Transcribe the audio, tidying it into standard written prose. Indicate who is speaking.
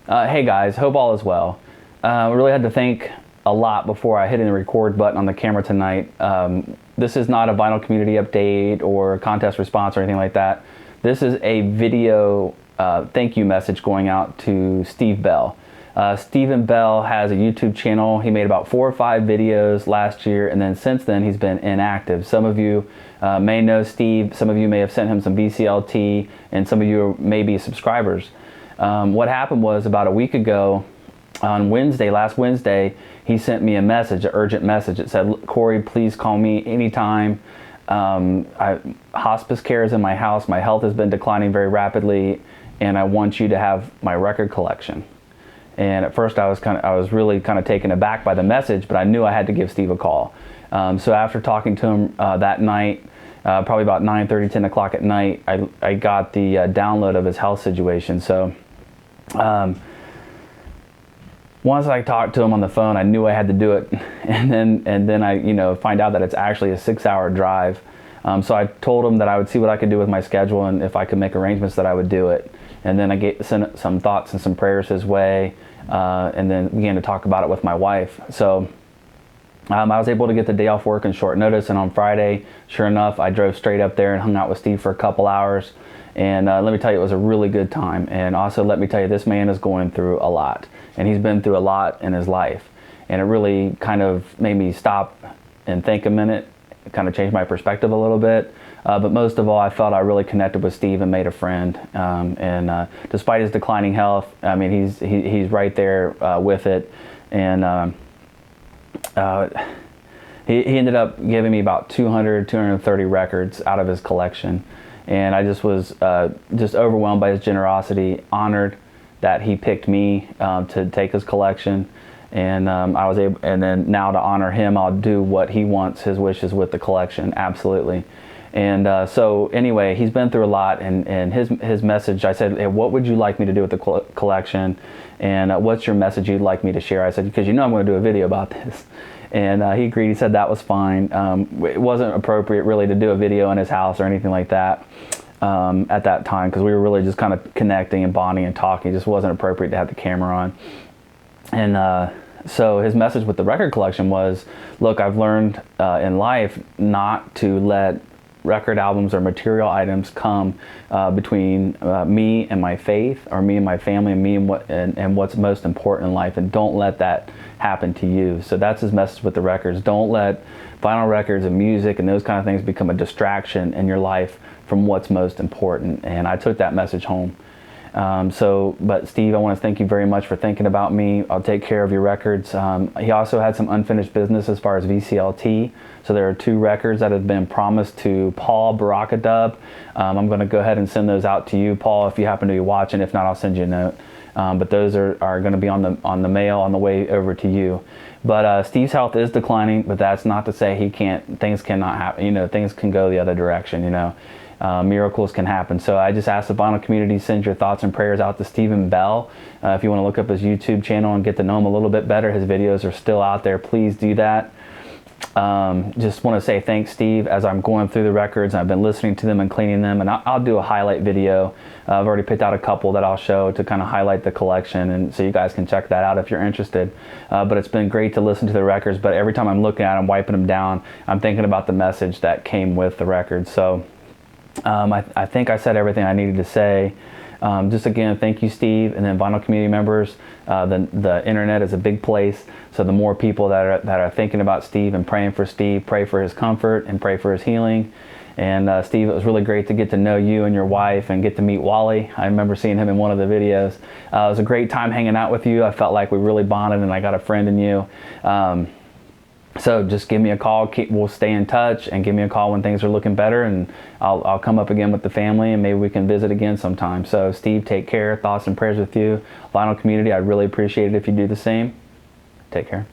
Speaker 1: Hey guys, hope all is well. We really had to think a lot before I hit the record button on the camera tonight. This is not a Vinyl Community update or contest response or anything like that. This is a video thank you message going out to Steve Bell. Stephen Bell has a YouTube channel. He made about 4 or 5 videos last year, and then since then he's been inactive. Some of you may know Steve, some of you may have sent him some VCLT, and some of you may be subscribers. What happened was about a week ago on Wednesday, last Wednesday, he sent me a message, an urgent message. It said, Corey, please call me anytime. Hospice care is in my house. My health has been declining very rapidly, and I want you to have my record collection. And at first I was really kind of taken aback by the message, but I knew I had to give Steve a call. So after talking to him that night, probably about 9:30, 10 o'clock at night, I got the download of his health situation. So once I talked to him on the phone, I knew I had to do it, and then I find out that it's actually a 6-hour drive. So I told him that I would see what I could do with my schedule, and if I could make arrangements that I would do it. And then I sent some thoughts and some prayers his way, and then began to talk about it with my wife. So I was able to get the day off work in short notice, and on Friday, sure enough, I drove straight up there and hung out with Steve for a couple hours. And let me tell you, it was a really good time. And also, let me tell you, this man is going through a lot. And he's been through a lot in his life. And it really kind of made me stop and think a minute. It kind of changed my perspective a little bit. But most of all, I felt I really connected with Steve and made a friend. Despite his declining health, I mean, he's right there with it. And he ended up giving me about 230 records out of his collection. And I just was just overwhelmed by his generosity, honored that he picked me to take his collection. And I was able, and then now to honor him, I'll do what he wants, his wishes with the collection, absolutely. And so anyway, he's been through a lot, and his message, I said, hey, what would you like me to do with the collection? And what's your message you'd like me to share? I said, because I'm going to do a video about this. And he agreed. He said that was fine. It wasn't appropriate really to do a video in his house or anything like that at that time, because we were really just kind of connecting and bonding and talking. It just wasn't appropriate to have the camera on. And so his message with the record collection was, look, I've learned in life not to let record albums or material items come between me and my faith, or me and my family, and me and what's most important in life, and don't let that happen to you. So that's his message with the records. Don't let vinyl records and music and those kind of things become a distraction in your life from what's most important. And I took that message home. But Steve, I want to thank you very much for thinking about me. I'll take care of your records. He also had some unfinished business as far as VCLT. So there are 2 records that have been promised to Paul Barakadub. I'm going to go ahead and send those out to you, Paul, if you happen to be watching. If not, I'll send you a note. But those are going to be on the mail on the way over to you. But Steve's health is declining, but that's not to say things cannot happen. Things can go the other direction, miracles can happen. So I just ask the Vinyl Community, send your thoughts and prayers out to Stephen Bell. If you want to look up his YouTube channel and get to know him a little bit better, his videos are still out there. Please do that. Just want to say thanks, Steve, as I'm going through the records. I've been listening to them and cleaning them, and I'll do a highlight video. I've already picked out a couple that I'll show to kind of highlight the collection, and so you guys can check that out if you're interested. But it's been great to listen to the records, but every time I'm looking at them, wiping them down, I'm thinking about the message that came with the records. So I think I said everything I needed to say. Just again, thank you, Steve, and then Vinyl Community members. The internet is a big place, so the more people that are thinking about Steve and praying for Steve, pray for his comfort and pray for his healing. And Steve, it was really great to get to know you and your wife and get to meet Wally. I remember seeing him in one of the videos. It was a great time hanging out with you. I felt like we really bonded, and I got a friend in you. So just give me a call. We'll stay in touch, and give me a call when things are looking better, and I'll come up again with the family, and maybe we can visit again sometime. So Steve, take care. Thoughts and prayers with you. Vinyl Community, I'd really appreciate it if you do the same. Take care.